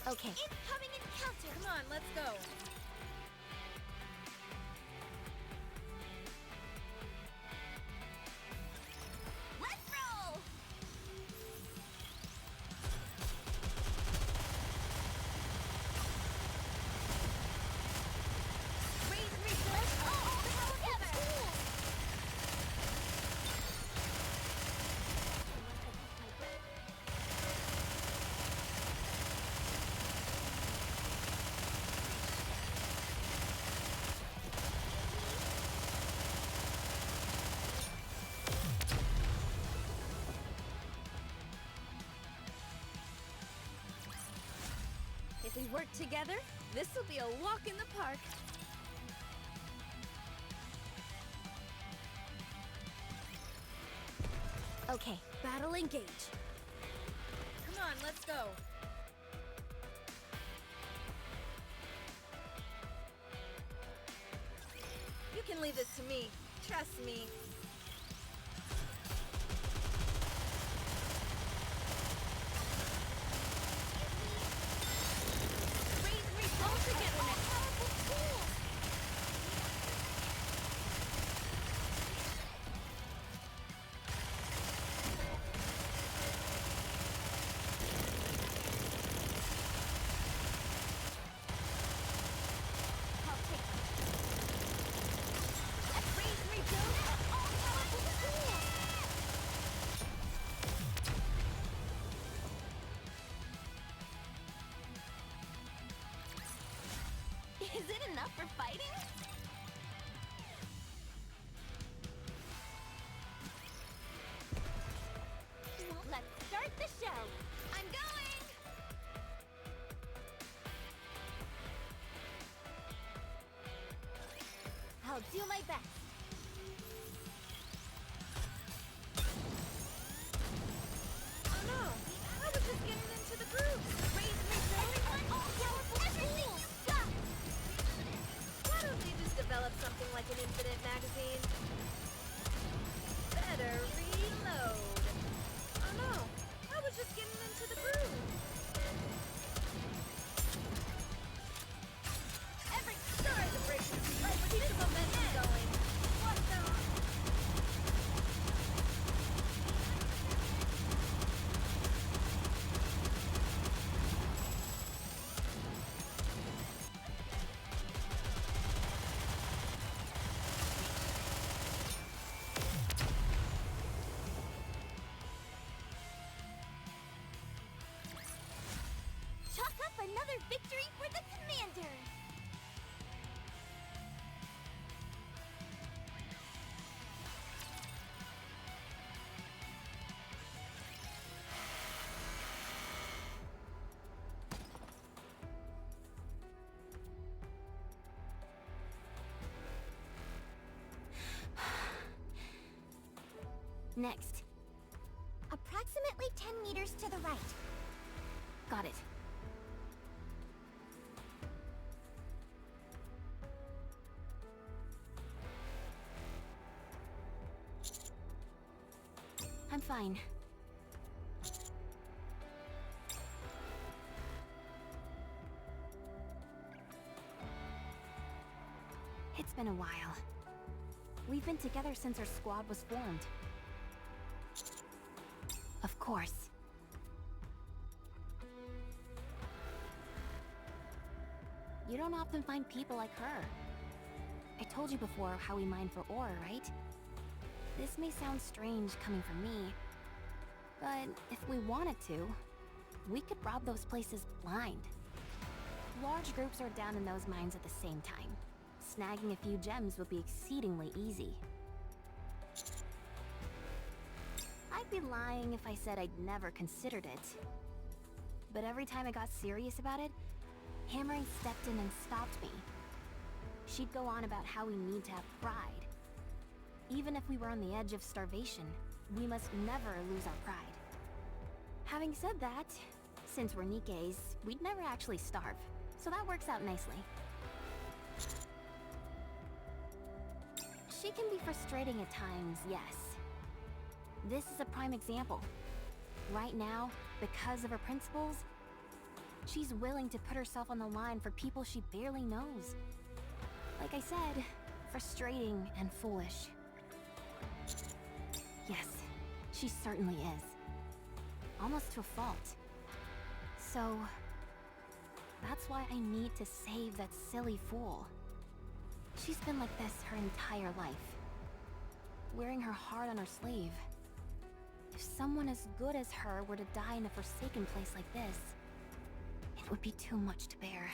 Okay. Incoming encounter! Come on, let's go. Let's roll! Raise and rebuild! Let's all together! If we work together, this will be a walk in the park. Okay. Battle engage. Come on, let's go. You can leave this to me. Trust me. All together now. Powerful tools. I'll take them. Let's raise and rebuild all powerful tools. Is it enough for fighting? Let's start the show. I'm going! I'll do my best. Oh no! I was just getting into the groove. Raise and rebuild all powerful tools. Why don't they just develop something like an infinite magazine? Better reload. Oh no, I was just getting into the groove. Sorry to break the speed, but keep the momentum going. What the? Chalk up another victory for the commander! Next. Approximately 10 meters to the right. Got it. I'm fine. It's been a while. We've been together since our squad was formed. Of course. You don't often find people like her. I told you before how we mine for ore, right? This may sound strange coming from me, but if we wanted to, we could rob those places blind. Large groups are down in those mines at the same time. Snagging a few gems would be exceedingly easy. I'd be lying if I said I'd never considered it. But every time I got serious about it, Hammering stepped in and stopped me. She'd go on about how we need to have pride. Even if we were on the edge of starvation, we must never lose our pride. Having said that, since we're Nikkes, we'd never actually starve, so that works out nicely. She can be frustrating at times, yes. This is a prime example. Right now, because of her principles, She's willing to put herself on the line for people she barely knows. Like I said, frustrating and foolish. Yes, she certainly is. Almost to a fault. So, that's why I need to save that silly fool. She's been like this her entire life, wearing her heart on her sleeve. If someone as good as her were to die in a forsaken place like this, it would be too much to bear.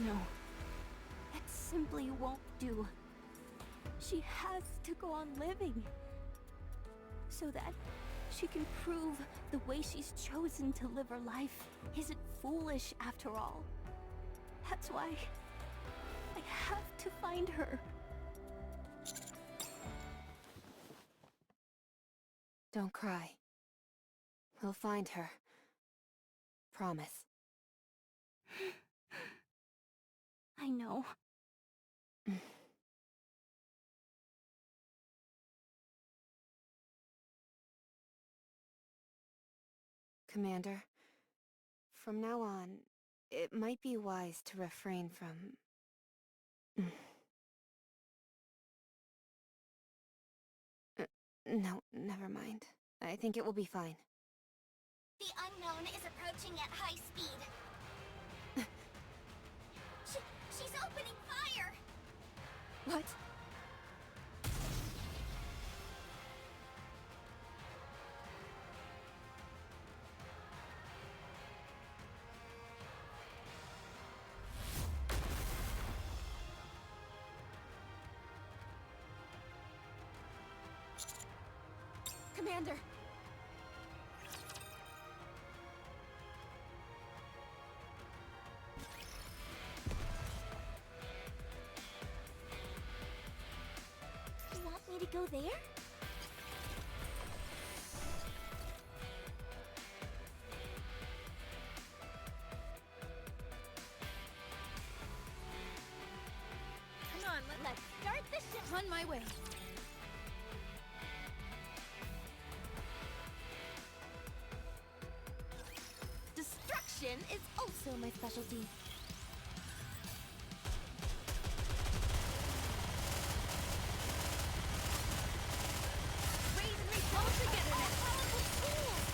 No, that simply won't do. She has to go on living, so that she can prove the way she's chosen to live her life isn't foolish after all. That's why I have to find her. Don't cry. We'll find her. Promise. I know. Commander, from now on, it might be wise to refrain from... No, never mind. I think it will be fine. The unknown is approaching at high speed. She's opening fire! What? Commander! You want me to go there? Come on, let's start the ship! On my way. Destruction is also my specialty. Raise and reach all together now. Powerful tools.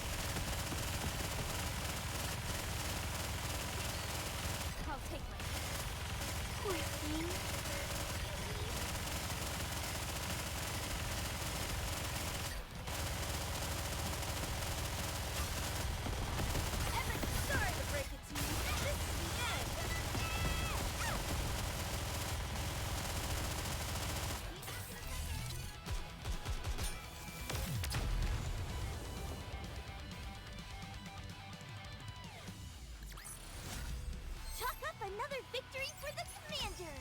I'll take my poor thing. Sorry to break it to you. This is the end. Chalk up another victory for the commander.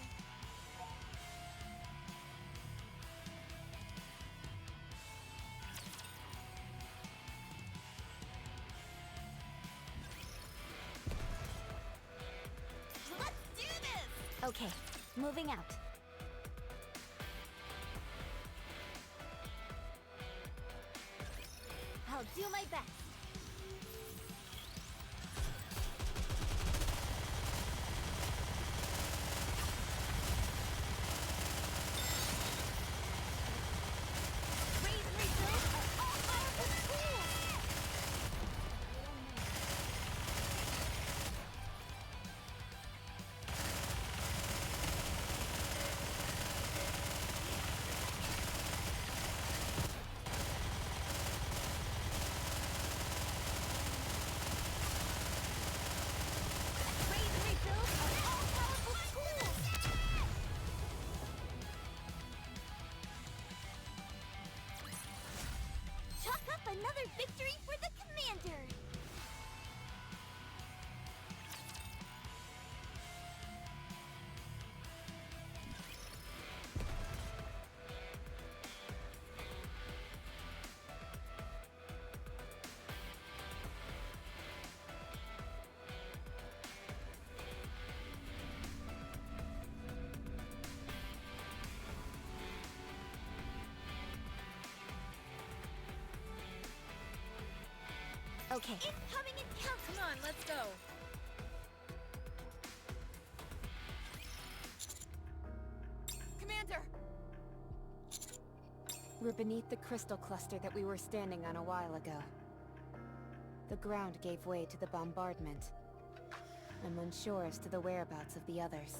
Let's do this! Okay, moving out. I'll do my best. Raise and rebuild are all powerful tools. Raise and rebuild are all powerful tools. Chalk up another victory for the commander. Okay. Incoming encounter! Come on, let's go. Commander! We're beneath the crystal cluster that we were standing on a while ago. The ground gave way to the bombardment. I'm unsure as to the whereabouts of the others.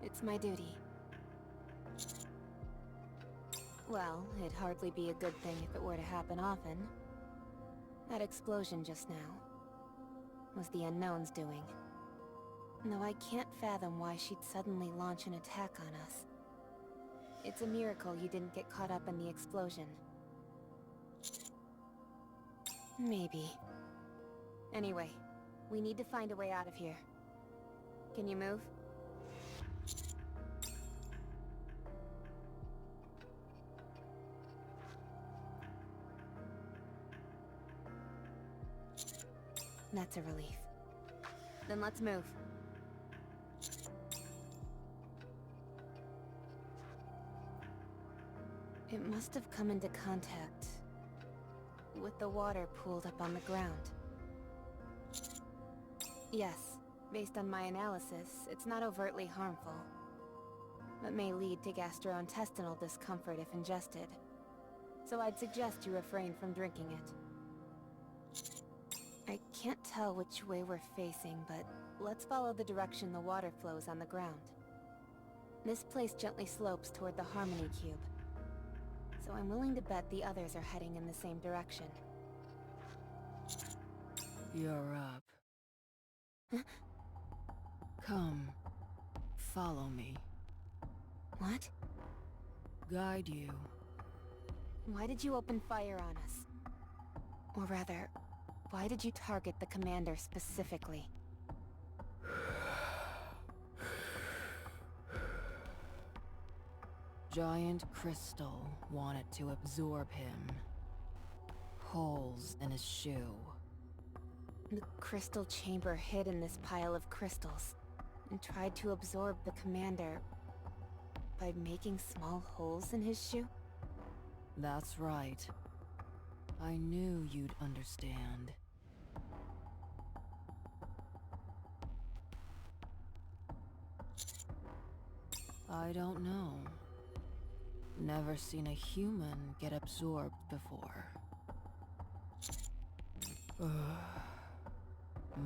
It's my duty. Well, it'd hardly be a good thing if it were to happen often. That explosion just now was the Unknown's doing. Though I can't fathom why she'd suddenly launch an attack on us. It's a miracle you didn't get caught up in the explosion. Maybe. Anyway, we need to find a way out of here. Can you move? That's a relief. Then let's move. It must have come into contact with the water pooled up on the ground. Yes, based on my analysis, it's not overtly harmful, but may lead to gastrointestinal discomfort if ingested. So I'd suggest you refrain from drinking it. I can't tell which way we're facing, but let's follow the direction the water flows on the ground. This place gently slopes toward the Harmony Cube, so I'm willing to bet the others are heading in the same direction. You're up. Huh? Come, follow me. What? Guide you. Why did you open fire on us? Or rather, why did you target the commander specifically? Giant crystal wanted to absorb him. Holes in his shoe. The crystal chamber hid in this pile of crystals, and tried to absorb the commander by making small holes in his shoe? That's right. I knew you'd understand. I don't know. Never seen a human get absorbed before.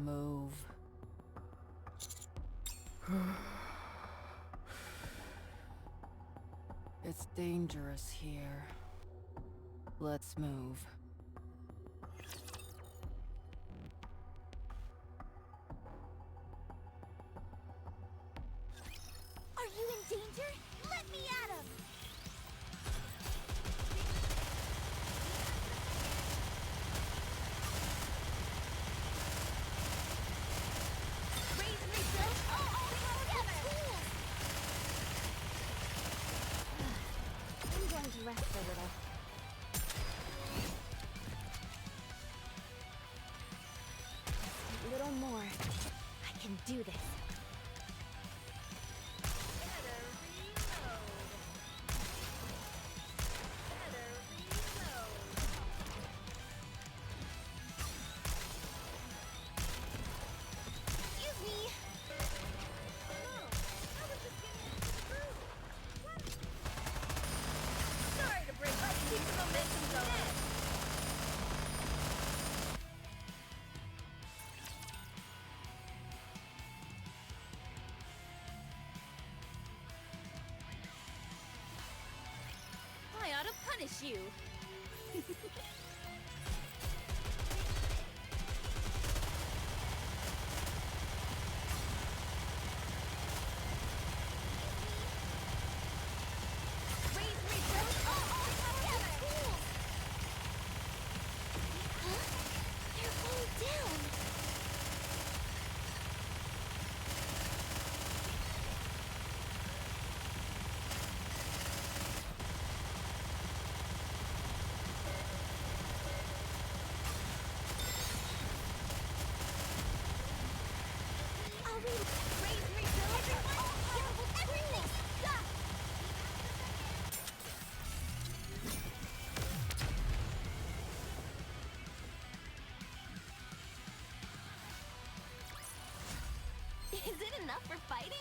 Move. It's dangerous here. Let's move. Are you in danger? Let me at him! Raise and rebuild all together! I'm going to rest a little. A little more. I can do this. Better reload. Better reload. Excuse me. Oh, I was just getting into the groove. What? Sorry to break. Let's keep the momentum going. I ought to punish you. Raise and rebuild all together. Huh? They're falling down. I'll read. Raise and rebuild. Everything. Stop. enough for fighting?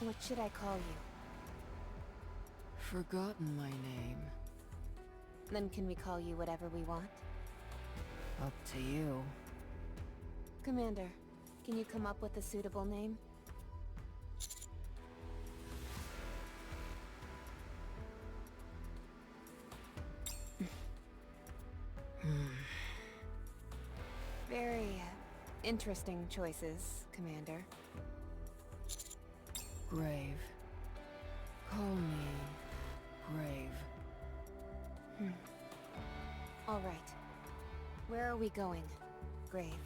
What should I call you? Forgotten my name. Then can we call you whatever we want? Up to you. Commander, can you come up with a suitable name? Very interesting choices, Commander. Grave. Call me Grave. All right. Where are we going, Grave?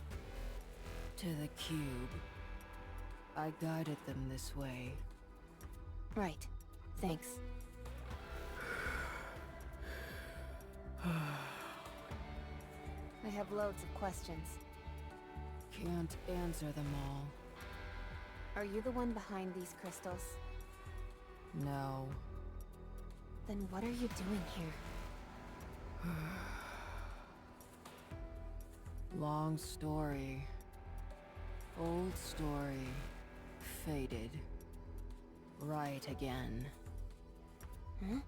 To the cube. I guided them this way. Right. Thanks. I have loads of questions. Can't answer them all. Are you the one behind these crystals? No. Then what are you doing here? Long story. Old story. Faded. Right again. Huh?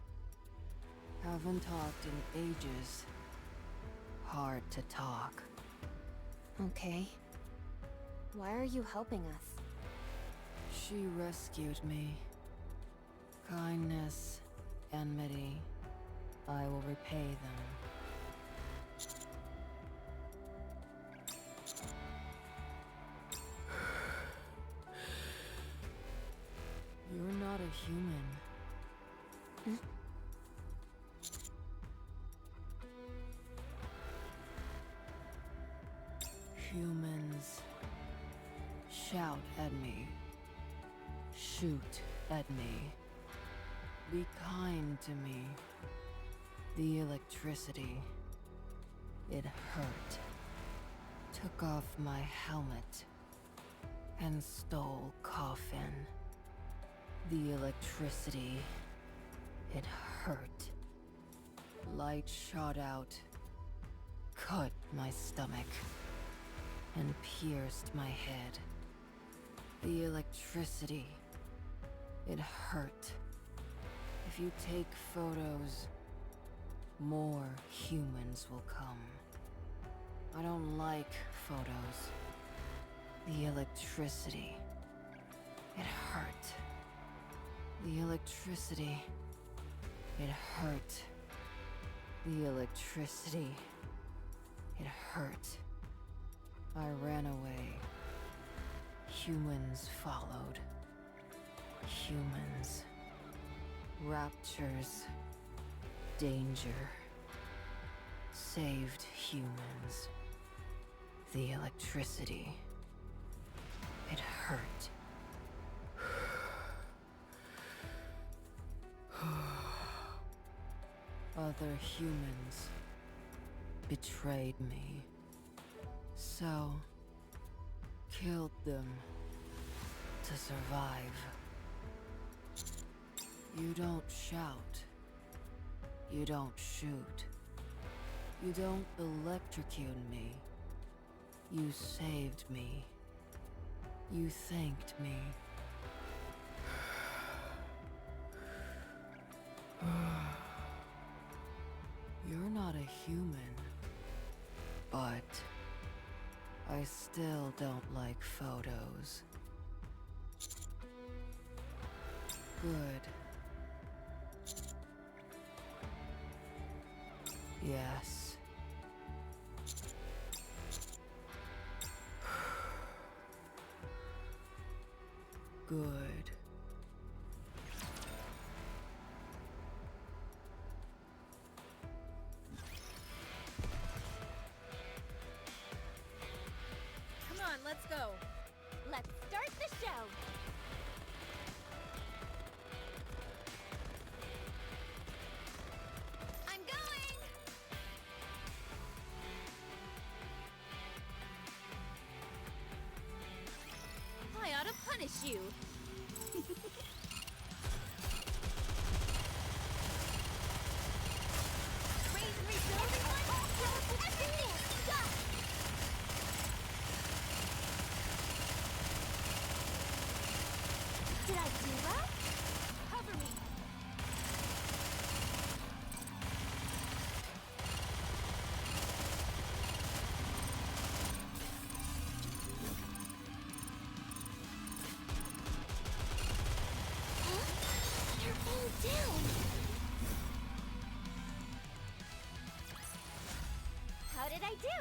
Haven't talked in ages. Hard to talk. Okay. Why are you helping us? She rescued me. Kindness, enmity, I will repay them. You're not a human. Humans shout at me. Shoot at me. Be kind to me. The electricity. It hurt. Took off my helmet. And stole coffin. The electricity. It hurt. Light shot out. Cut my stomach. And pierced my head. The electricity. It hurt. If you take photos, more humans will come. I don't like photos. The electricity. It hurt. The electricity. It hurt. The electricity. It hurt. I ran away. Humans followed. Humans. Raptures. Danger. Saved humans. The electricity. It hurt. Other humans betrayed me. So, killed them to survive. You don't shout. You don't shoot. You don't electrocute me. You saved me. You thanked me. You're not a human. But I still don't like photos. Good. Yes. Good. Come on, let's go. Let's start the show! I'm going! I ought to punish you. Raise and rebuilding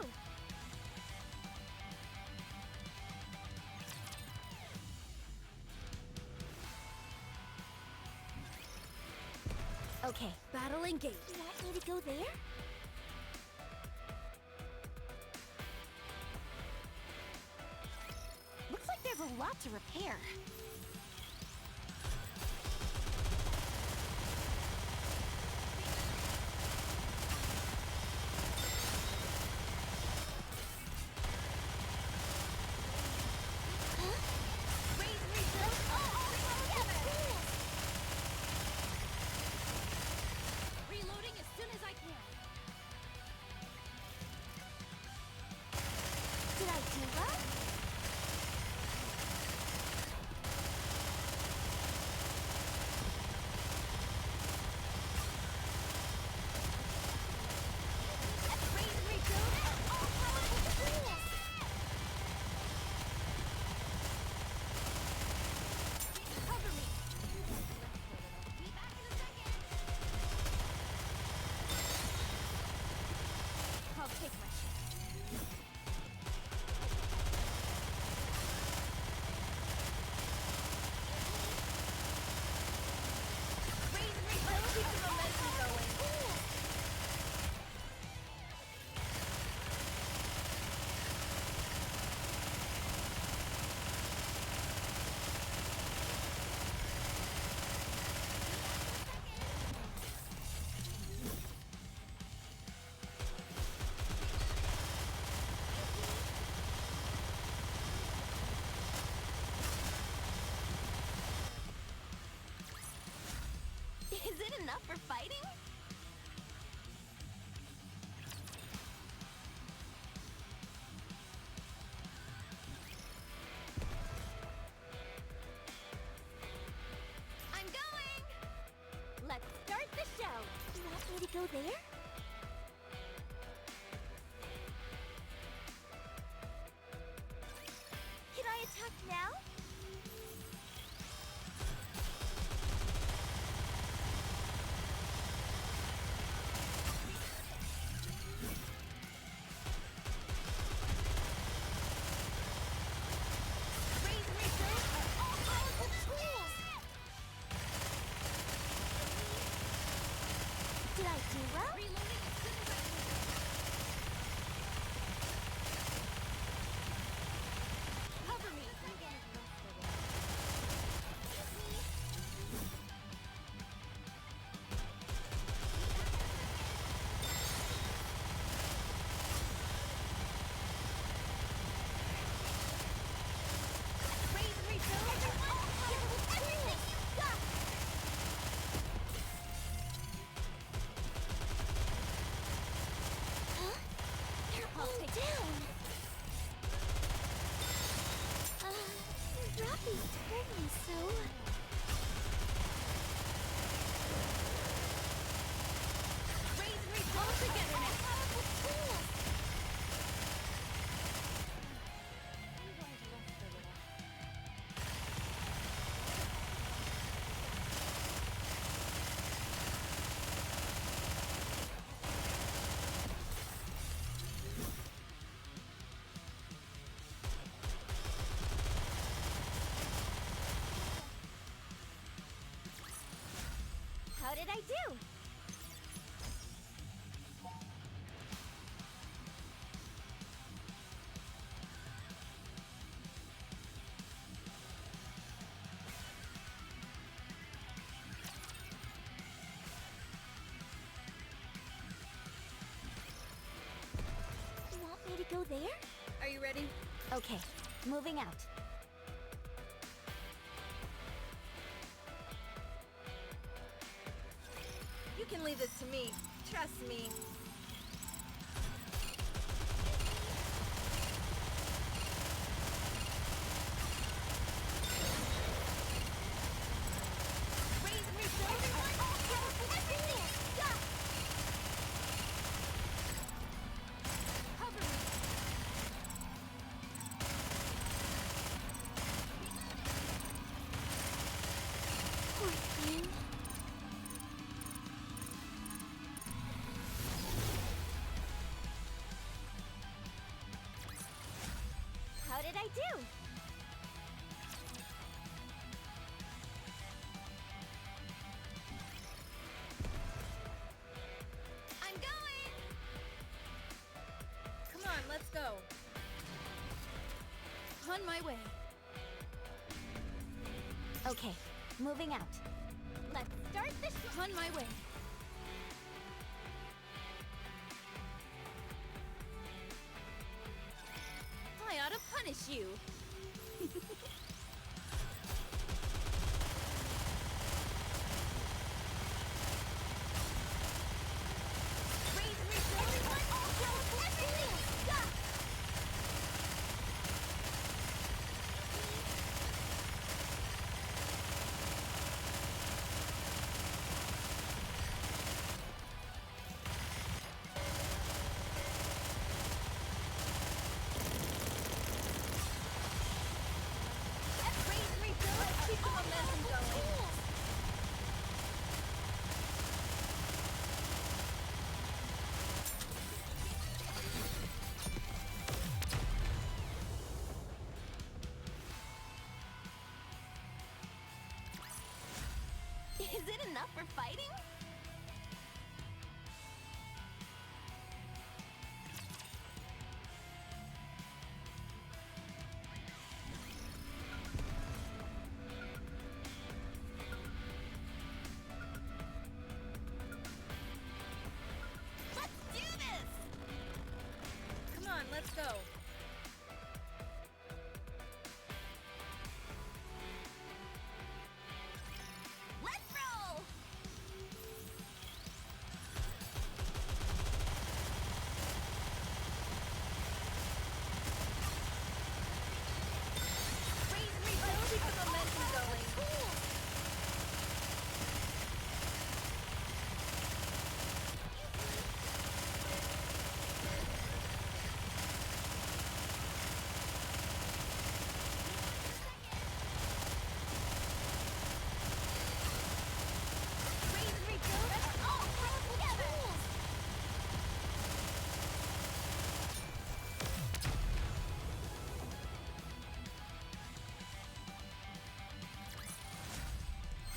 do? Okay, Battle engaged. you want me to go there? Looks like there's a lot to repair. Reloading as soon as I can. Did I do well? Cover me. Be back in a second. I'll take my chance. Let's keep the momentum going. Is it enough for fighting? I'm going. Let's start the show. You want me to go there? Can I attack now? Raise and rebuild are all powerful tools. Did I do well? Reloading as soon as I can. Cover me. Raise and rebuild are all powerful tools. Huh? They're I'll all take down. Robbie told me so. Raise and rebuild all together now. Powerful tools. How did I do? You want me to go there? Are you ready? Okay, moving out. You can leave this to me. Trust me. Raise and rebuild are all powerful tools. Cover me. Poor thing. did I do? I'm going! Come on, let's go. On my way. Okay, moving out. Let's start the show. On my way. I ought to punish you. Raise and refill. Everyone, all everything! Stop! Raise and refill. Let's keep the momentum going. Is it enough for fighting? Let's do this! Come on, let's go. Let's roll! Raise and refill. Let's keep the momentum going. Cool! Raise and refill. Let's all work together!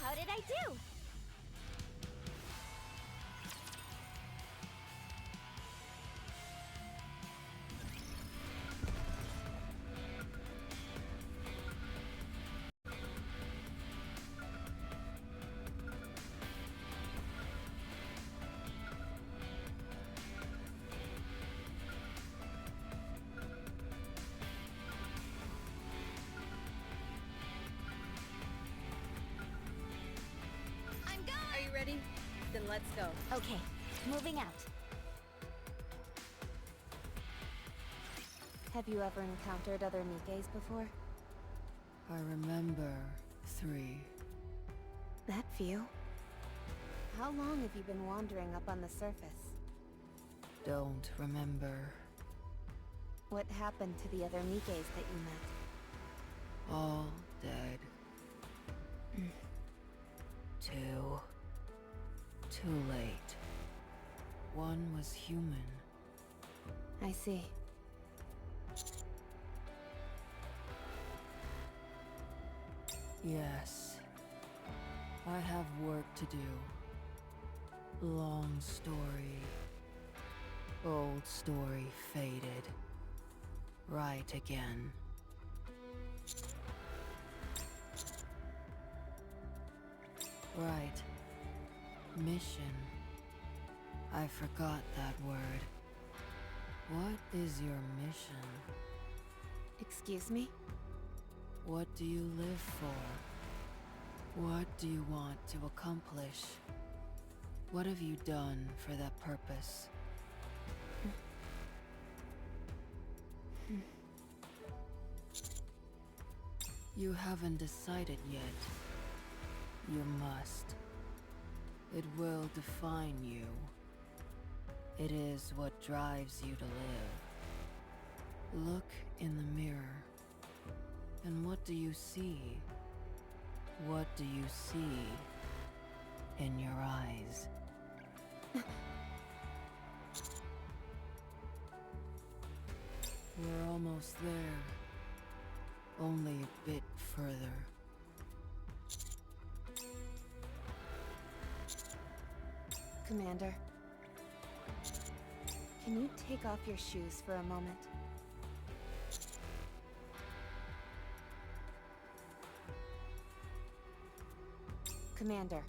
How did I do? I'm going! Are you ready? Then let's go. Okay, moving out. Have you ever encountered other Nikkes before? I remember 3. That few? How long have you been wandering up on the surface? Don't remember. What happened to the other Nikkes that you met? All dead. Too late. One was human. I see. Yes. I have work to do. Long story. Old story faded. Right again. Right. Mission. I forgot that word. What is your mission? Excuse me? What do you live for? What do you want to accomplish? What have you done for that purpose? You haven't decided yet. You must. It will define you. It is what drives you to live. Look in the mirror. And what do you see? What do you see in your eyes? We're almost there. Only a bit further. Commander, can you take off your shoes for a moment? Commander.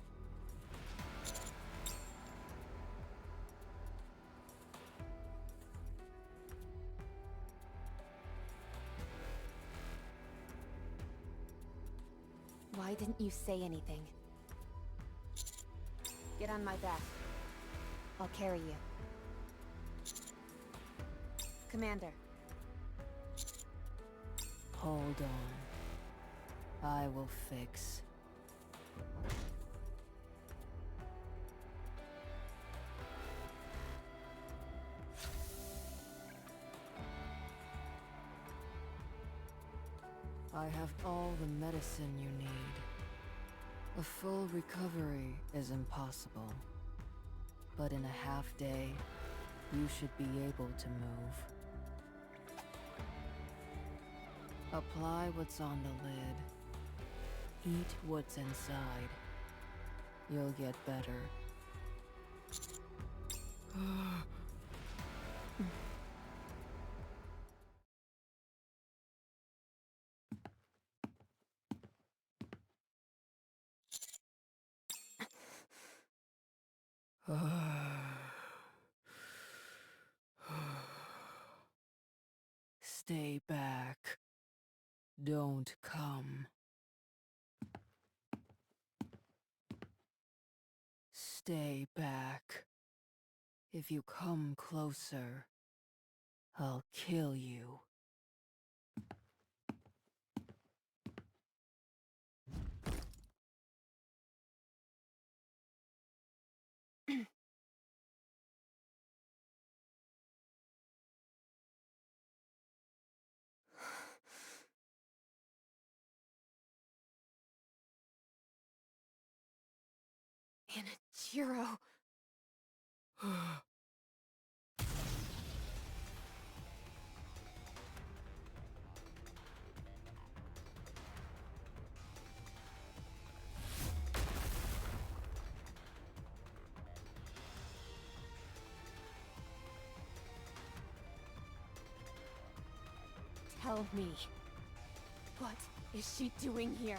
Why didn't you say anything? Get on my back. I'll carry you. Commander. Hold on. I will fix. I have all the medicine you need. A full recovery is impossible. But in a half day, you should be able to move. Apply what's on the lid. Eat what's inside. You'll get better. Stay back. Don't come. Stay back. If you come closer, I'll kill you. Anachiro. Tell me, what is she doing here?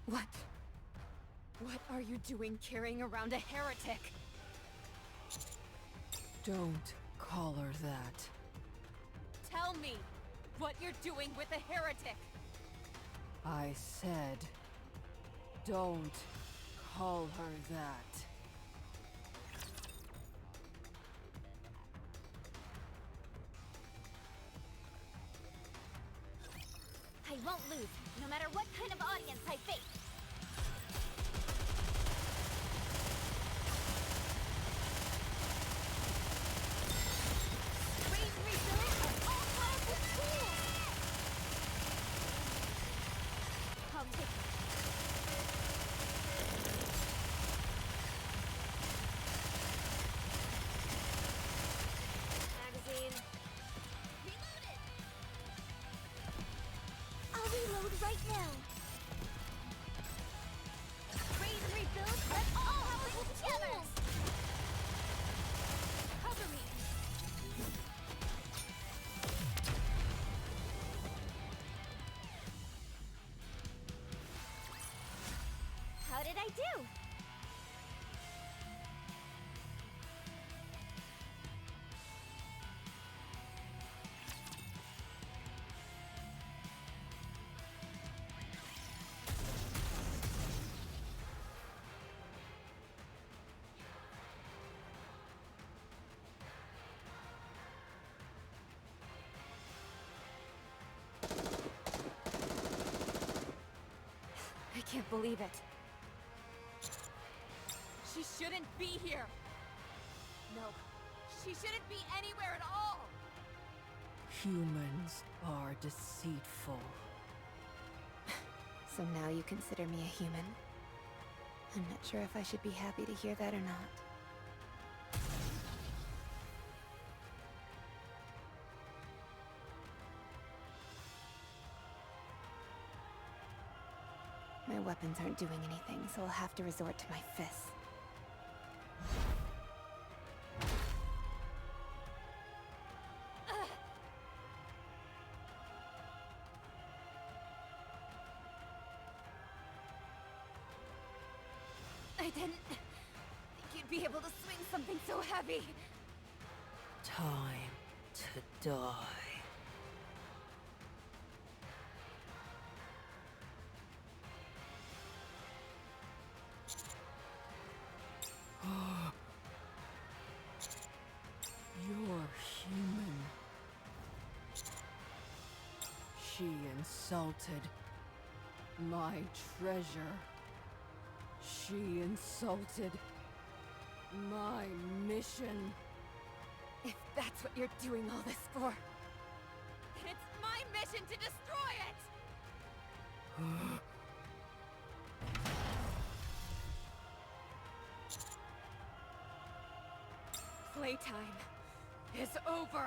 What? What are you doing carrying around a heretic? Don't call her that. Tell me what you're doing with a heretic! I said, don't call her that. I won't lose, no matter what kind of audience I face. Raise refills are all powerful tools! I'll take it. Magazine. Reloaded! I'll reload right now. Raise and rebuild are all powerful tools! Cover me! How did I do? I can't believe it. She shouldn't be here. No, she shouldn't be anywhere at all. Humans are deceitful. So now you consider me a human? I'm not sure if I should be happy to hear that or not. My weapons aren't doing anything, so I'll have to resort to my fists. I didn't think you'd be able to swing something so heavy. Time to die. You're human. She insulted my treasure. She insulted my mission. If that's what you're doing all this for, then it's my mission to destroy it! Playtime is over!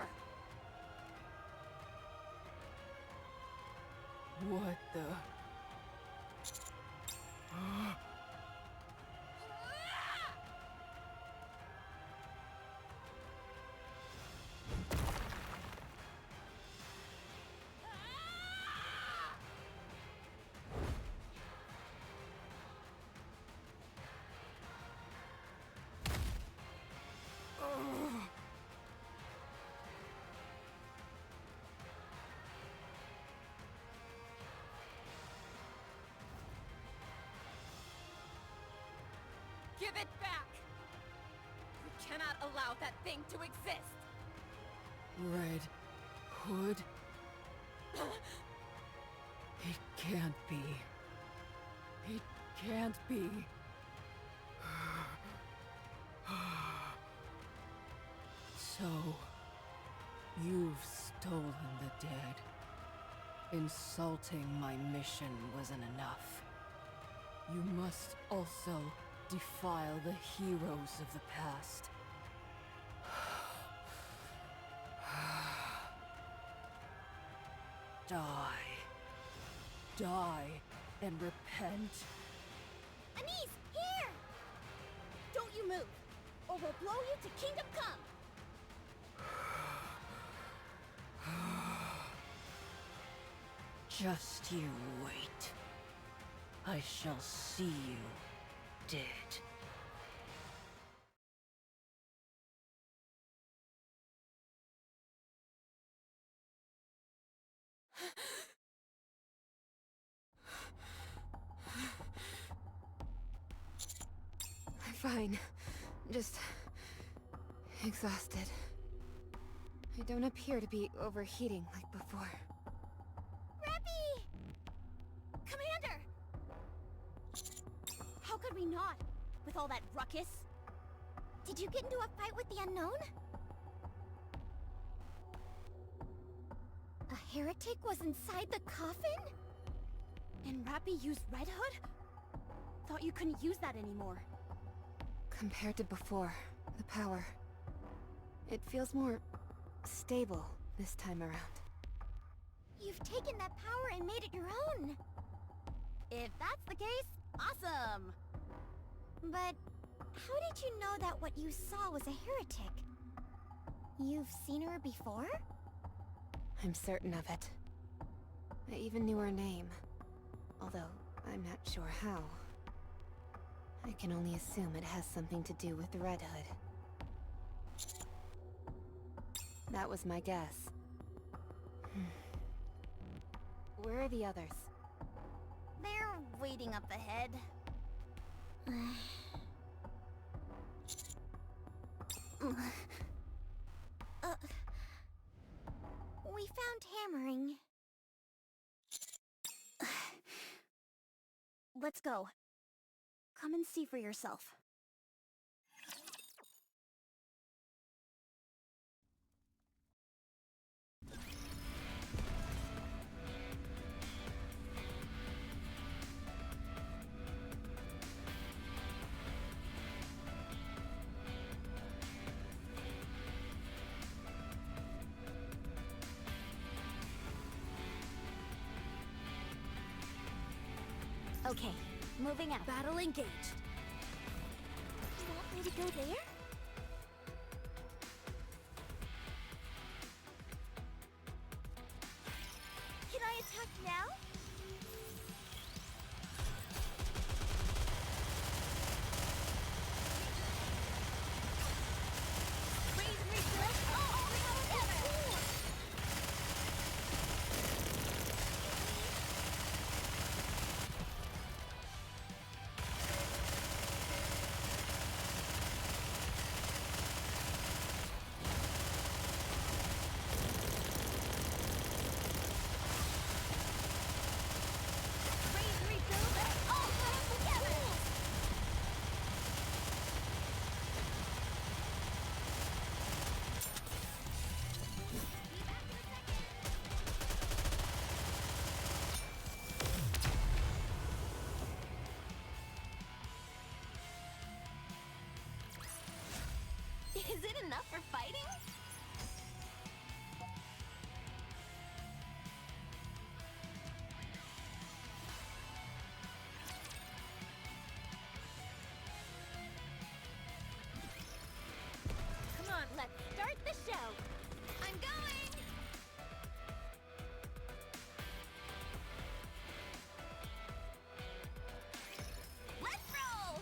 What the? Give it back! We cannot allow that thing to exist! Red Hood? It can't be. It can't be. So, you've stolen the dead. Insulting my mission wasn't enough. You must also defile the heroes of the past. Die. Die and repent. Anise, here! Don't you move, or we'll blow you to Kingdom Come! Just you wait. I shall see you dead. I'm fine. Just exhausted. I don't appear to be overheating like before. Reppy! Commander! How could we not, with all that ruckus? Did you get into a fight with the unknown? A heretic was inside the coffin? And Rappy used Red Hood? Thought you couldn't use that anymore. Compared to before, the power... it feels more... stable this time around. You've taken that power and made it your own! If that's the case, awesome! But how did you know that what you saw was a heretic? You've seen her before? I'm certain of it. I even knew her name. Although, I'm not sure how. I can only assume it has something to do with the Red Hood. That was my guess. Where are the others? They're waiting up ahead. We found hammering. Let's go. Come and see for yourself. Okay, moving out. Battle engaged. You want me to go there? Can I attack now? Raise and rebuild all together! Raise and rebuild all together! Is it enough for fighting? Come on, let's start the show. I'm going! Let's roll!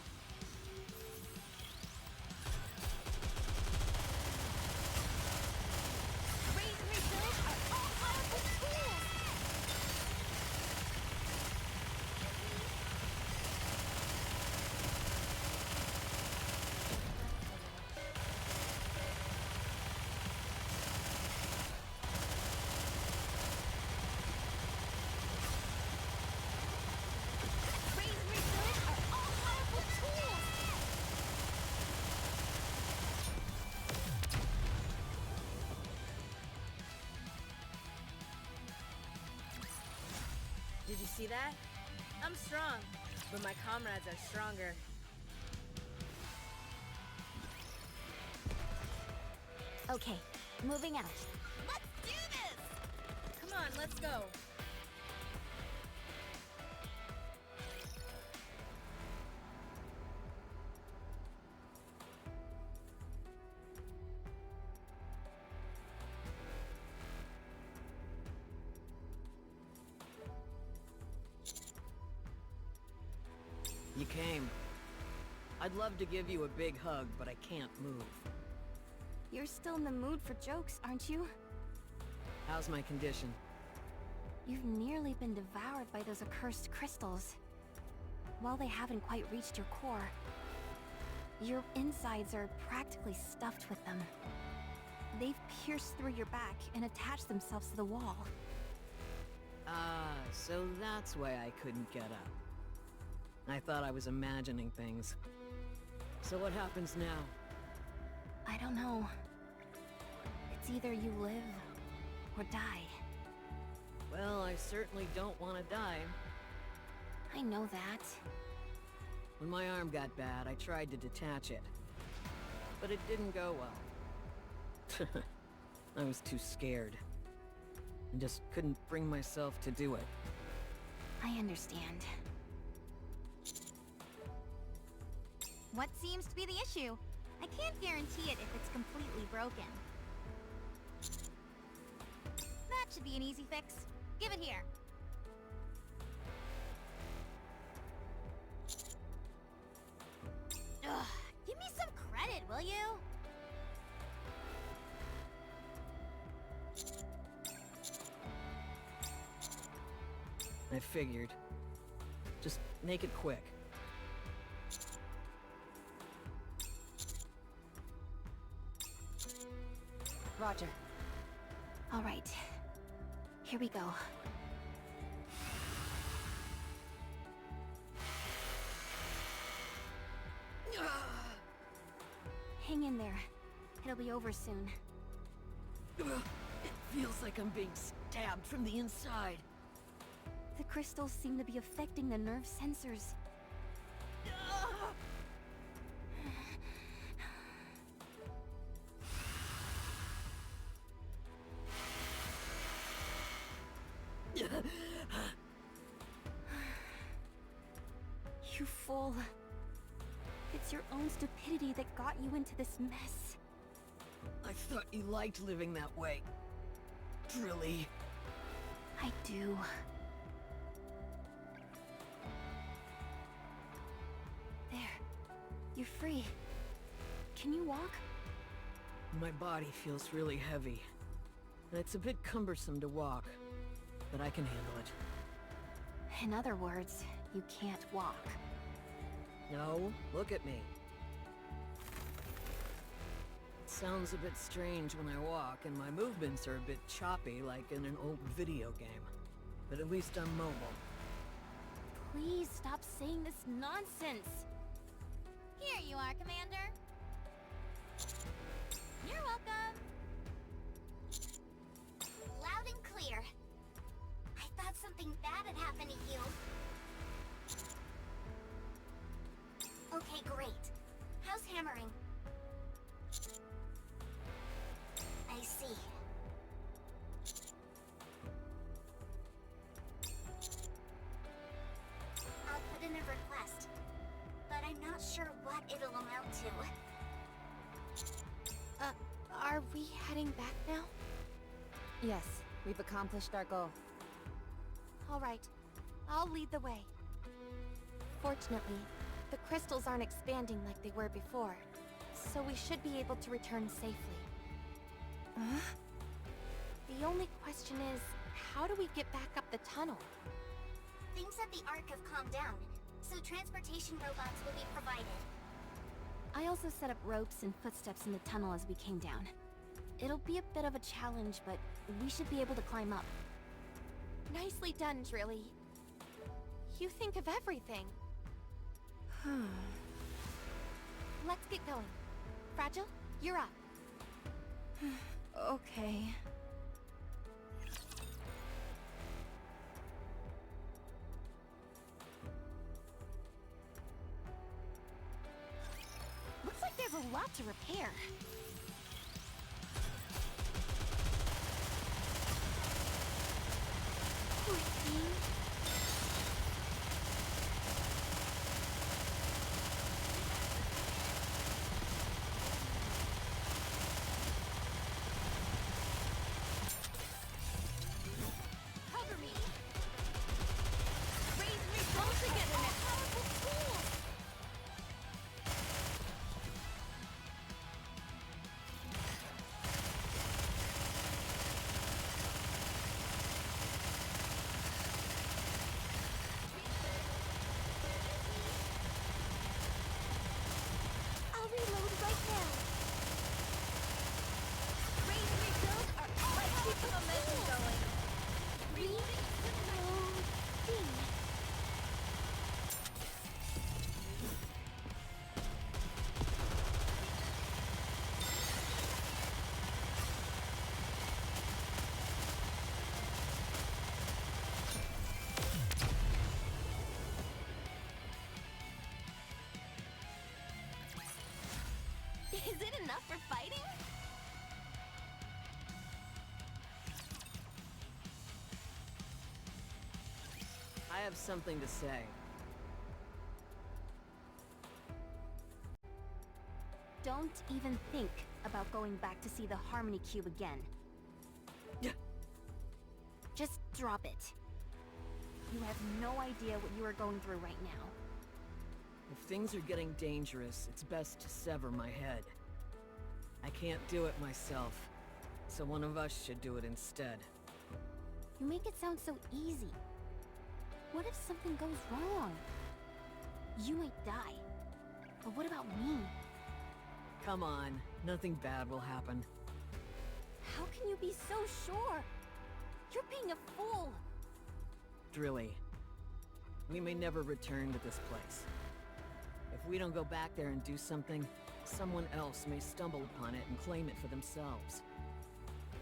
Raise and rebuild are all powerful tools! Raise and rebuild are all powerful tools! Did you see that? I'm strong, but my comrades are stronger. Okay, moving out. Let's do this! Come on, let's go. You came. I'd love to give you a big hug, but I can't move. You're still in the mood for jokes, aren't you? How's my condition? You've nearly been devoured by those accursed crystals. While they haven't quite reached your core, your insides are practically stuffed with them. They've pierced through your back and attached themselves to the wall. Ah, so that's why I couldn't get up. I thought I was imagining things. So what happens now? I don't know. It's either you live or die. Well, I certainly don't want to die. I know that. When my arm got bad, I tried to detach it. But it didn't go well. I was too scared. I just couldn't bring myself to do it. I understand. What seems to be the issue? I can't guarantee it if it's completely broken. That should be an easy fix. Give it here. Ugh, give me some credit, will you? I figured. Just make it quick. Roger. All right. Here we go. Hang in there. It'll be over soon. It feels like I'm being stabbed from the inside. The crystals seem to be affecting the nerve sensors. You fool. It's your own stupidity that got you into this mess. I thought you liked living that way. Drilly. I do. There. You're free. Can you walk? My body feels really heavy. And it's a bit cumbersome to walk. But I can handle it. In other words, you can't walk. No, look at me. It sounds a bit strange when I walk, and my movements are a bit choppy like in an old video game. But at least I'm mobile. Please stop saying this nonsense. Here you are, Commander. You're welcome. Loud and clear. I thought something bad had happened to you. Okay, great. How's hammering? I see. I'll put in a request, but I'm not sure what it'll amount to. Are we heading back now? Yes, we've accomplished our goal. All right. I'll lead the way. Fortunately, the crystals aren't expanding like they were before, so we should be able to return safely. The only question is, how do we get back up the tunnel? Things at the Ark have calmed down, so transportation robots will be provided. I also set up ropes and footsteps in the tunnel as we came down. It'll be a bit of a challenge, but we should be able to climb up. Nicely done, Drilly. You think of everything. Let's get going. Fragile, you're up. Okay. Looks like there's a lot to repair. Poor thing. Cover me. Raise me both together now. Powerful tools. I'll reload right now. Raise and rebuild are all I keep the momentum going. Reloading. Is it enough for fighting? I have something to say. Don't even think about going back to see the Harmony Cube again. Just drop it. You have no idea what you are going through right now. If things are getting dangerous, it's best to sever my head. I can't do it myself, so one of us should do it instead. You make it sound so easy. What if something goes wrong? You might die. But what about me? Come on, nothing bad will happen. How can you be so sure? You're being a fool. Drilly, we may never return to this place. If we don't go back there and do something, someone else may stumble upon it and claim it for themselves.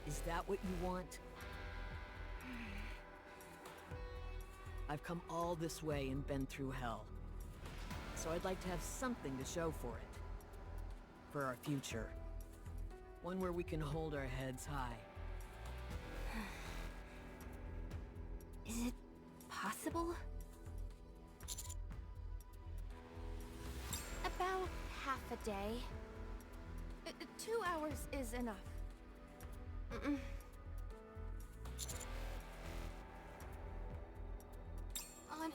Is that what you want? I've come all this way and been through hell. So I'd like to have something to show for it. For our future. One where we can hold our heads high. Is it possible? a day? 2 hours is enough. On it.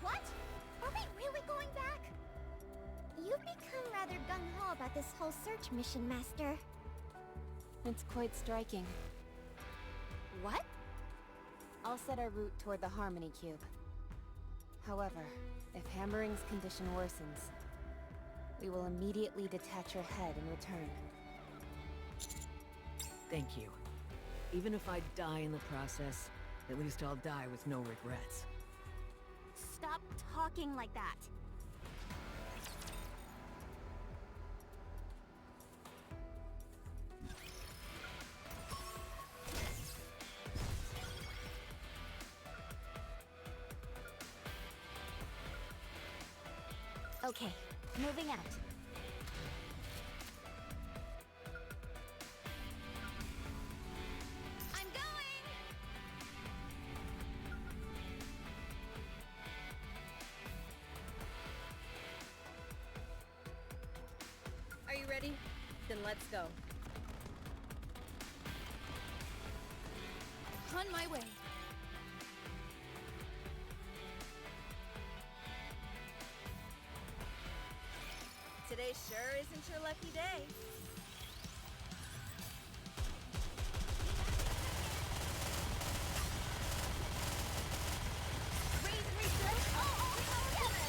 What? Are we really going back? You've become rather gung-ho about this whole search mission, Master. It's quite striking. What? I'll set our route toward the Harmony Cube. However, if Hammering's condition worsens, we will immediately detach her head and return. Thank you. Even if I die in the process, at least I'll die with no regrets. Stop talking like that. Okay, moving out. I'm going! Are you ready? Then let's go. On my way. Today sure isn't your lucky day. Raise and rebuild all together!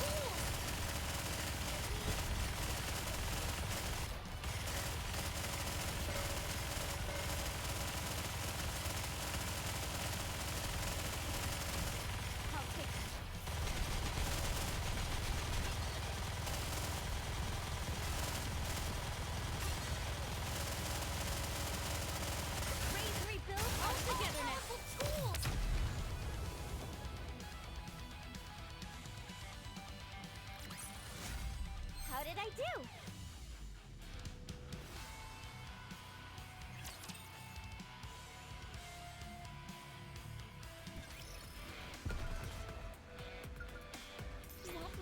I'll take it. Raise and rebuild all togetherness! Tools! How did I do?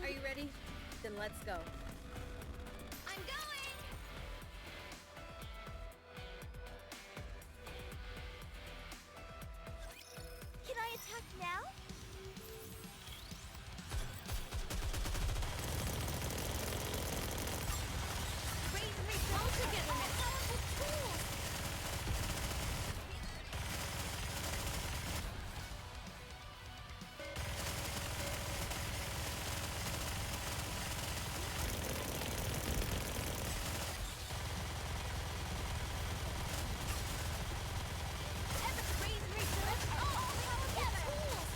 Are you ready? Then let's go. I'm going! Can I attack now? Raise and rebuild togetherness! Powerful tools! Raise and rebuild all together! Tools!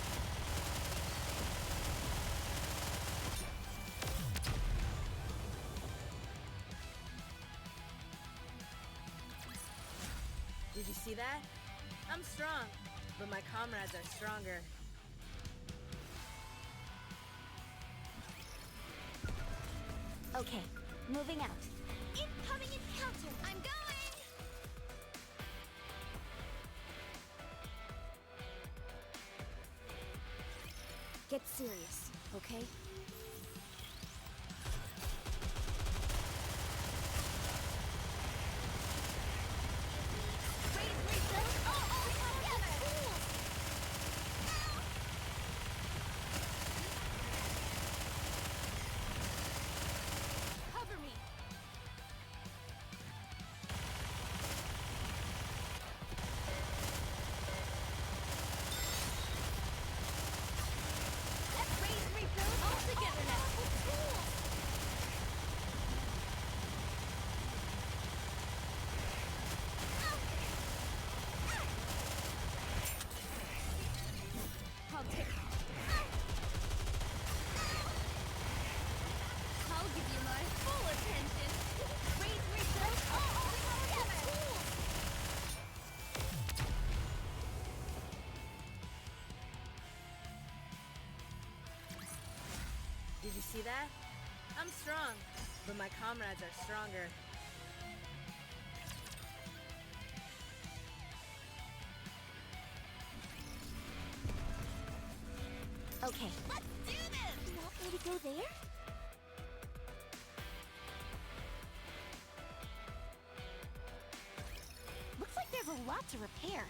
Did you see that? I'm strong, but my comrades are stronger. Okay, moving out. Incoming encounter! I'm going! Get serious, okay? Raise and rebuild all together! Tools! Cover me! Raise and rebuild all togetherness! Tools! I'll take it. I'll give you my full attention. Raise and rebuild all together. Tools. Did you see that? I'm strong, but my comrades are stronger. Okay, Let's do this. Maybe go there? Looks like there's a lot to repair.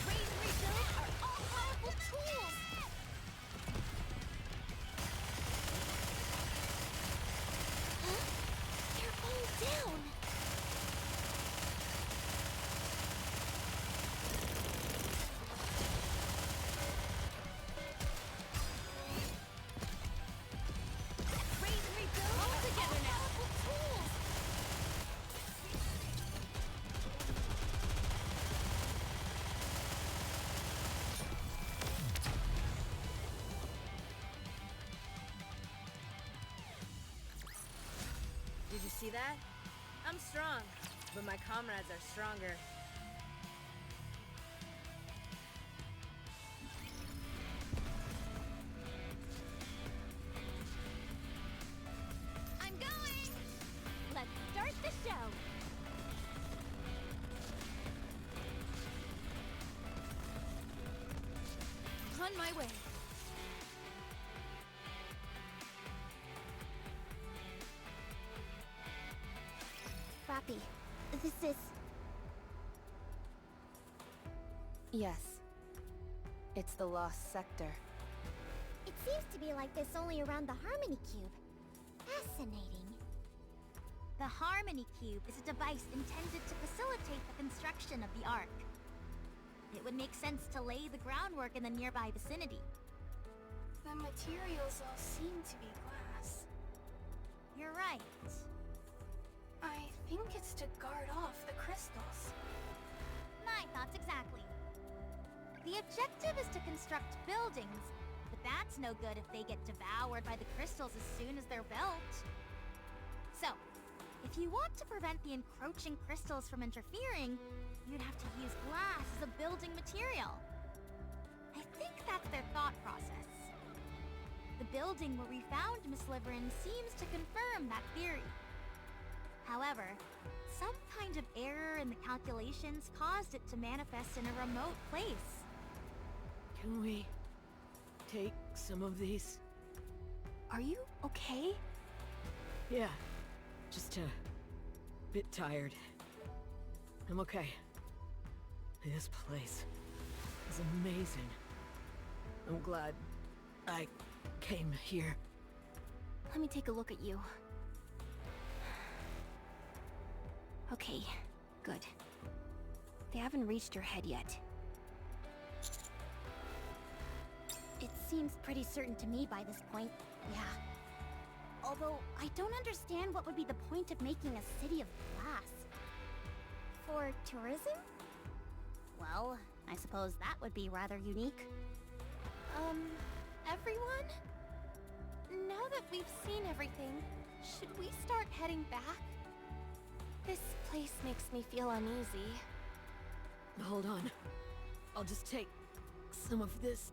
Raise and rebuild are all-powerful tools! Huh? They're all down! Raise and rebuild all together now! Powerful tools! Did you see that? I'm strong, but my comrades are stronger. I'm going! Let's start the show! On my way. Rappy, this is... Yes. It's the Lost Sector. It seems to be like this only around the Harmony Cube. Fascinating. The Harmony Cube is a device intended to facilitate the construction of the Ark. It would make sense to lay the groundwork in the nearby vicinity. The materials all seem to be glass. You're right. I think it's to guard off the crystals. My thoughts exactly. The objective is to construct buildings, but that's no good if they get devoured by the crystals as soon as they're built. So, if you want to prevent the encroaching crystals from interfering, you'd have to use glass as a building material. I think that's their thought process. The building where we found Miss Liverin seems to confirm that theory. However, some kind of error in the calculations caused it to manifest in a remote place. Can we take some of these? Are you okay? Yeah, just a bit tired. I'm okay. This place is amazing. I'm glad I came here. Let me take a look at you. Okay, good. They haven't reached your head yet. It seems pretty certain to me by this point, yeah. Although, I don't understand what would be the point of making a city of glass. For tourism? Well, I suppose that would be rather unique. Everyone? Now that we've seen everything, should we start heading back? This place makes me feel uneasy. Hold on. I'll just take some of this.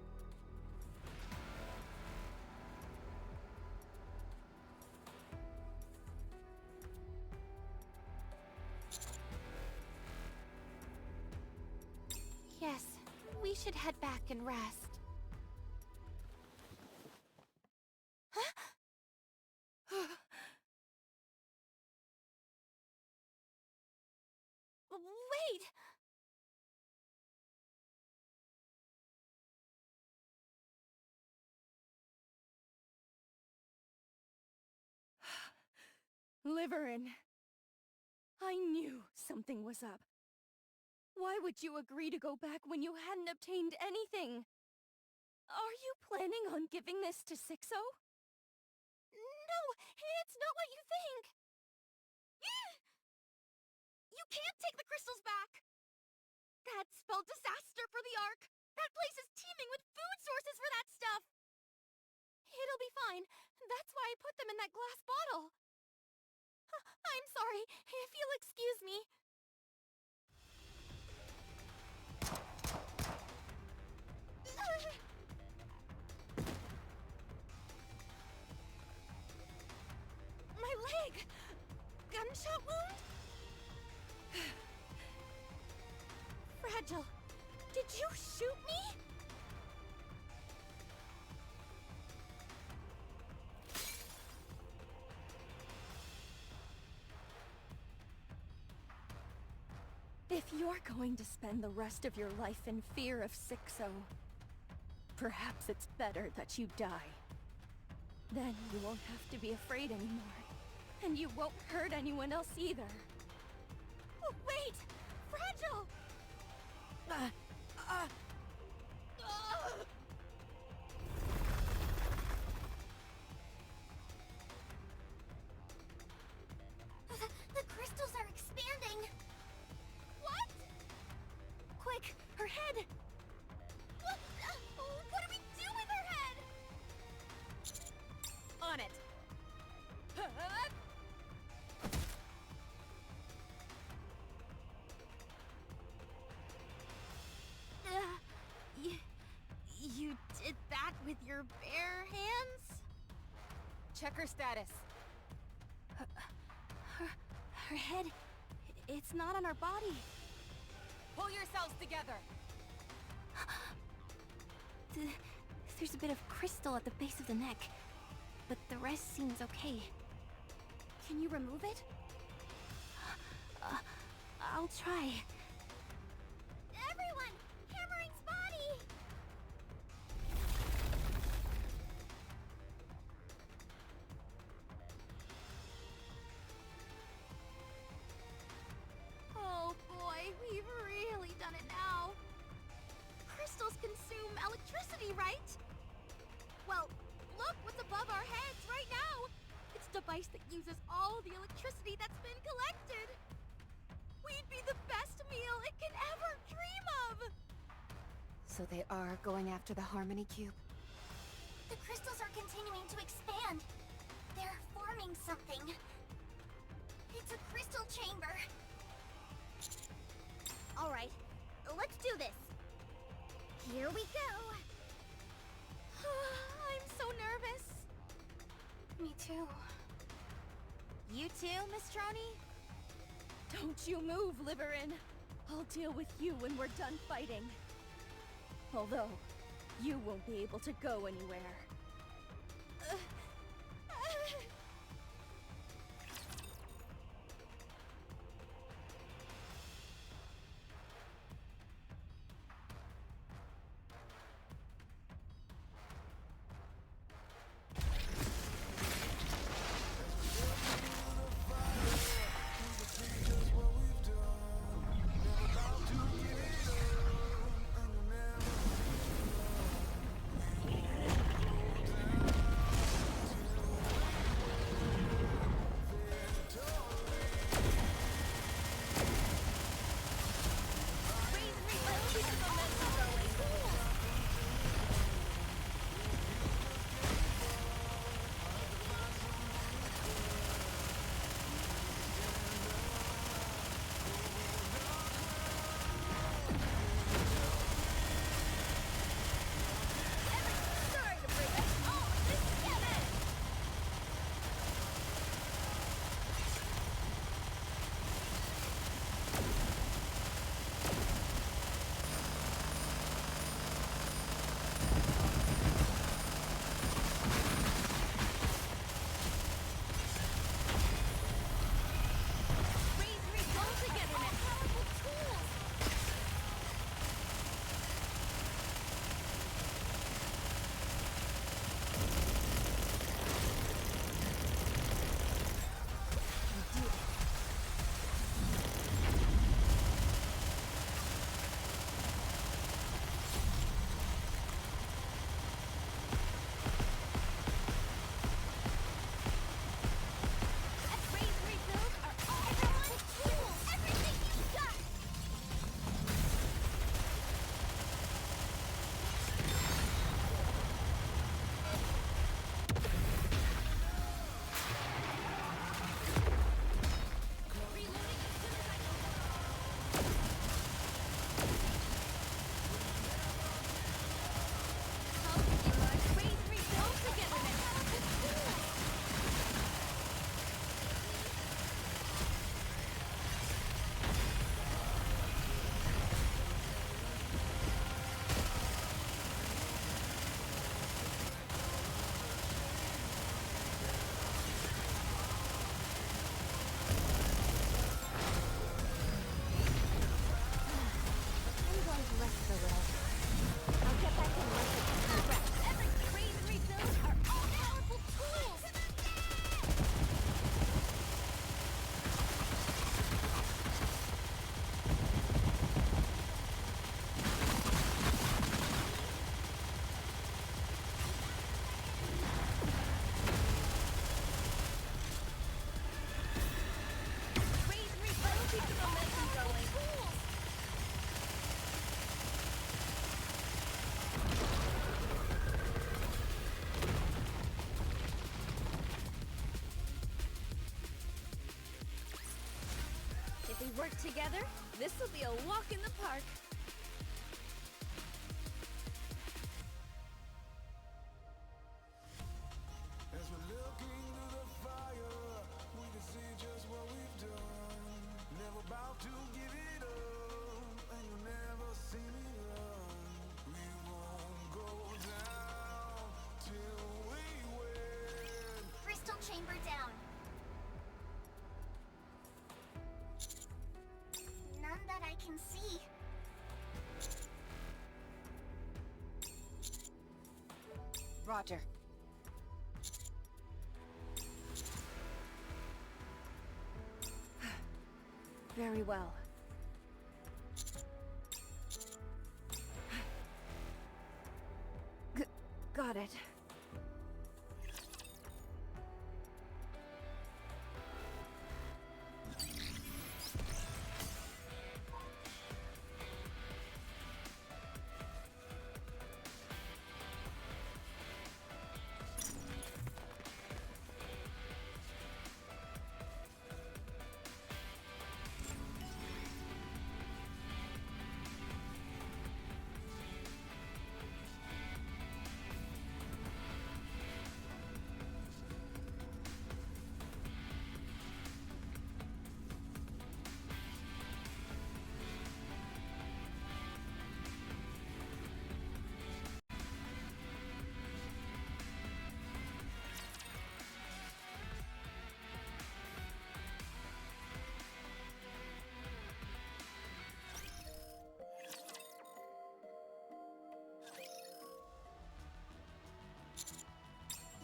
Yes, we should head back and rest. Wait! Liverin. I knew something was up. Why would you agree to go back when you hadn't obtained anything? Are you planning on giving this to Sixo? No, it's not what you think! You can't take the crystals back! That spelled disaster for the Ark! That place is teeming with food sources for that stuff! It'll be fine. That's why I put them in that glass bottle. I'm sorry, if you'll excuse me. My leg! Gunshot wound? Fragile, you shoot me? If you're going to spend the rest of your life in fear of Sixo, perhaps it's better that you die. Then you won't have to be afraid anymore. And you won't hurt anyone else either. Oh, wait! Fragile! The crystals are expanding! What? Quick, her head! What do we do with her head? On it! You did that with your bare hands? Check her status. Her head... It's not on her body. Pull yourselves together. There's a bit of crystal at the base of the neck, but the rest seems okay. Can you remove it? I'll try. Everyone! Hammering's body! Oh boy, we've really done it now. Crystals consume electricity, right? Well, look what's above our heads right now. It's a device that uses all the electricity that's been collected. We'd be the best meal it can ever dream of. So they are going after the Harmony Cube? The crystals are continuing to expand. They're forming something. It's a crystal chamber. Alright, let's do this. Here we go. I'm so nervous. Me too. You too, Miss Troni? Don't you move, Liverin. I'll deal with you when we're done fighting. Although, you won't be able to go anywhere. work together, this'll be a walk in the park. As we're looking through the fire, we can see just what we've done. Never about to give it up, and you'll never see me run. We won't go down till we win. Crystal chamber down. None that I can see. Roger. Very well. Got it.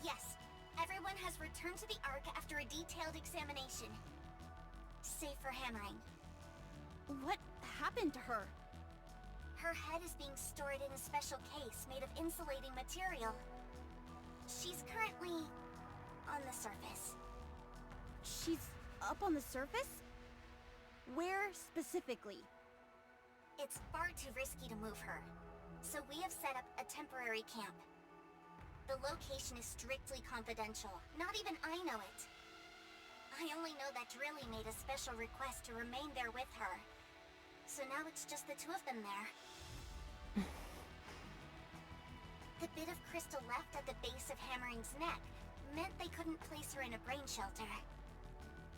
Yes, everyone has returned to the Ark after a detailed examination. Save for hammering. What happened to her? Her head is being stored in a special case made of insulating material. She's currently on the surface. She's up on the surface? Where specifically? It's far too risky to move her, so we have set up a temporary camp. The location is strictly confidential. Not even I know it. I only know that Drilly made a special request to remain there with her. So now it's just the two of them there. The bit of crystal left at the base of Hammering's neck meant they couldn't place her in a brain shelter.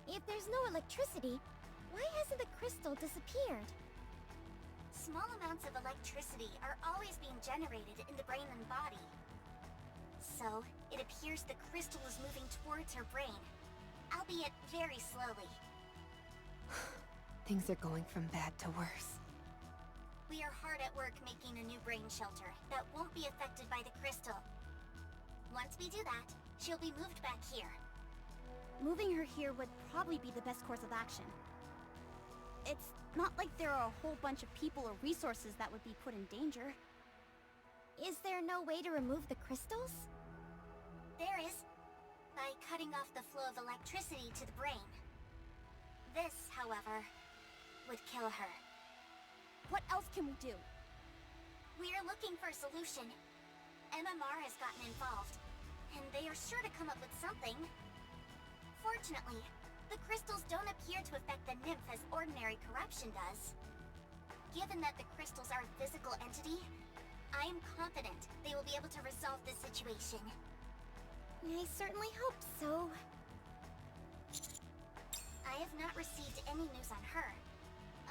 If there's no electricity, why hasn't the crystal disappeared? Small amounts of electricity are always being generated in the brain and body. So, it appears the crystal is moving towards her brain, albeit very slowly. Things are going from bad to worse. We are hard at work making a new brain shelter that won't be affected by the crystal. Once we do that, she'll be moved back here. Moving her here would probably be the best course of action. It's not like there are a whole bunch of people or resources that would be put in danger. Is there no way to remove the crystals? There is, by cutting off the flow of electricity to the brain. This, however, would kill her. What else can we do? We are looking for a solution. MMR has gotten involved, and they are sure to come up with something. Fortunately, the crystals don't appear to affect the nymph as ordinary corruption does. Given that the crystals are a physical entity, I am confident they will be able to resolve this situation. I certainly hope so. I have not received any news on her,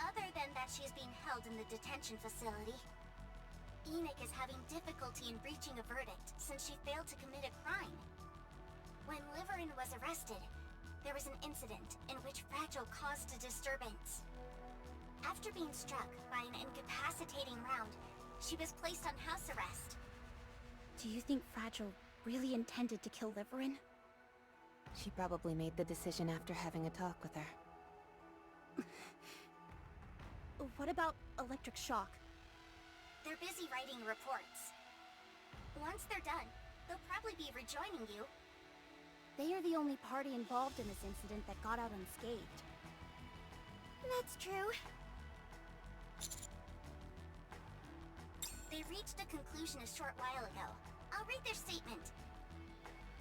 other than that she is being held in the detention facility. Enoch is having difficulty in reaching a verdict since she failed to commit a crime. When Liverin was arrested, there was an incident in which Fragile caused a disturbance. After being struck by an incapacitating round, she was placed on house arrest. Do you think Fragile really intended to kill Liverin? She probably made the decision after having a talk with her. What about electric shock? They're busy writing reports. Once they're done, they'll probably be rejoining you. They are the only party involved in this incident that got out unscathed. That's true. They reached a conclusion a short while ago. I'll read their statement.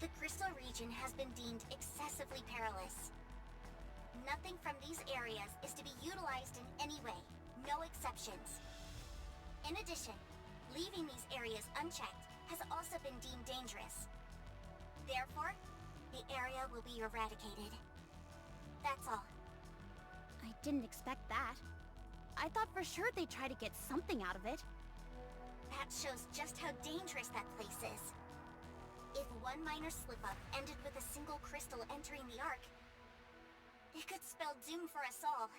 The crystal region has been deemed excessively perilous. Nothing from these areas is to be utilized in any way. No exceptions. In addition, leaving these areas unchecked has also been deemed dangerous. Therefore, the area will be eradicated. That's all. I didn't expect that. I thought for sure they'd try to get something out of it. That shows just how dangerous that place is. If one minor slip-up ended with a single crystal entering the Ark, it could spell doom for us all.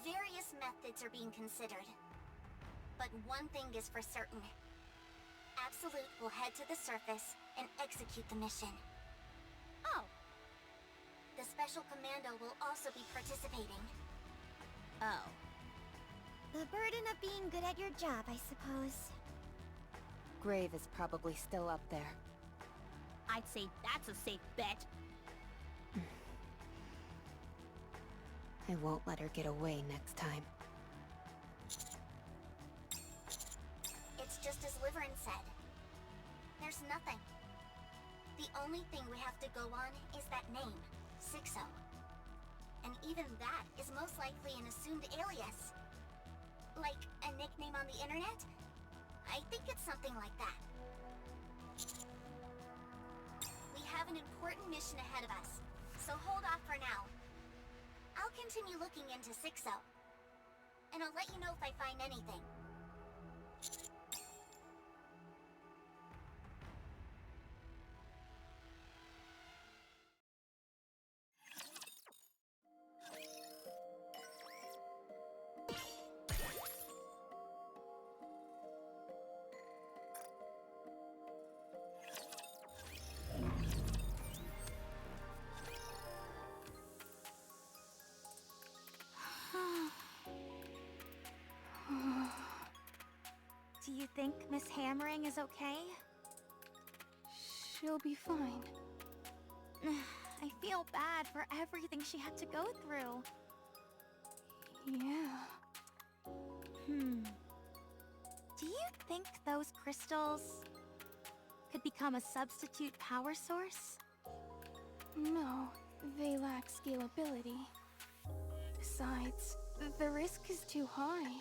Various methods are being considered. But one thing is for certain. Absolute will head to the surface and execute the mission. Oh. The Special Commando will also be participating. Oh. The burden of being good at your job, I suppose. Grave is probably still up there. I'd say that's a safe bet. I won't let her get away next time. It's just as Liverin said. There's nothing. The only thing we have to go on is that name, Sixo. And even that is most likely an assumed alias. Like a nickname on the internet? I think it's something like that. We have an important mission ahead of us, so hold off for now. I'll continue looking into Sixo, and I'll let you know if I find anything. Do you think Miss Hammering is okay? She'll be fine. I feel bad for everything she had to go through. Yeah. Do you think those crystals could become a substitute power source? No, they lack scalability. Besides, the risk is too high.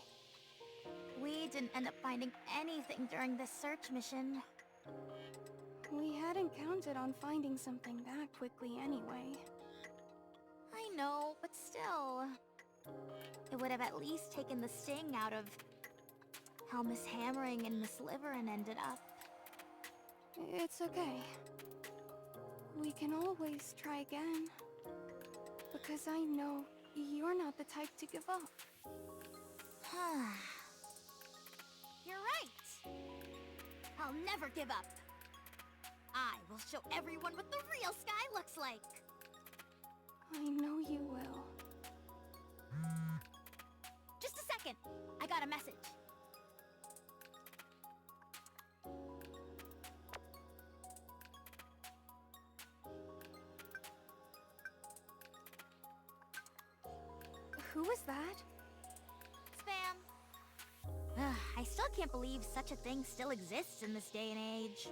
We didn't end up finding anything during this search mission. We hadn't counted on finding something that quickly anyway. I know, but still... It would have at least taken the sting out of how Miss Hammering and Miss Liverin ended up. It's okay. We can always try again. Because I know you're not the type to give up. You're right. I'll never give up. I will show everyone what the real sky looks like. I know you will. Just a second. I got a message. Who was that? Spam. I still can't believe such a thing still exists in this day and age.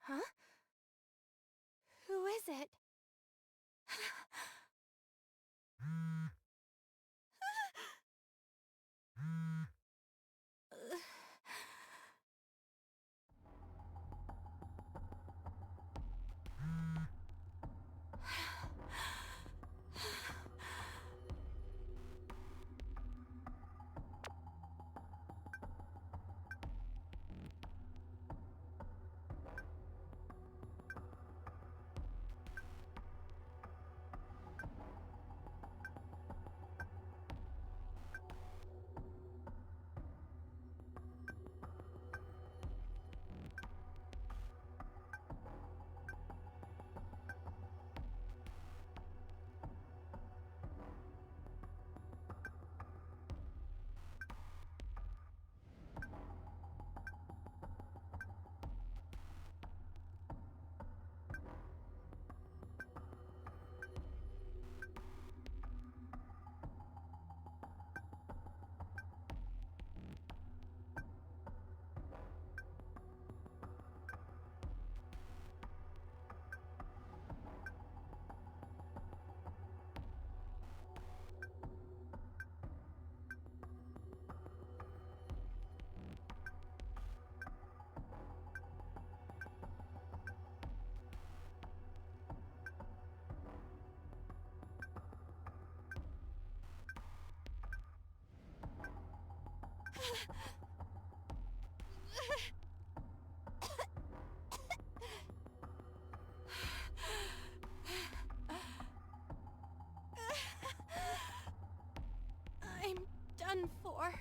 Huh? Who is it? for?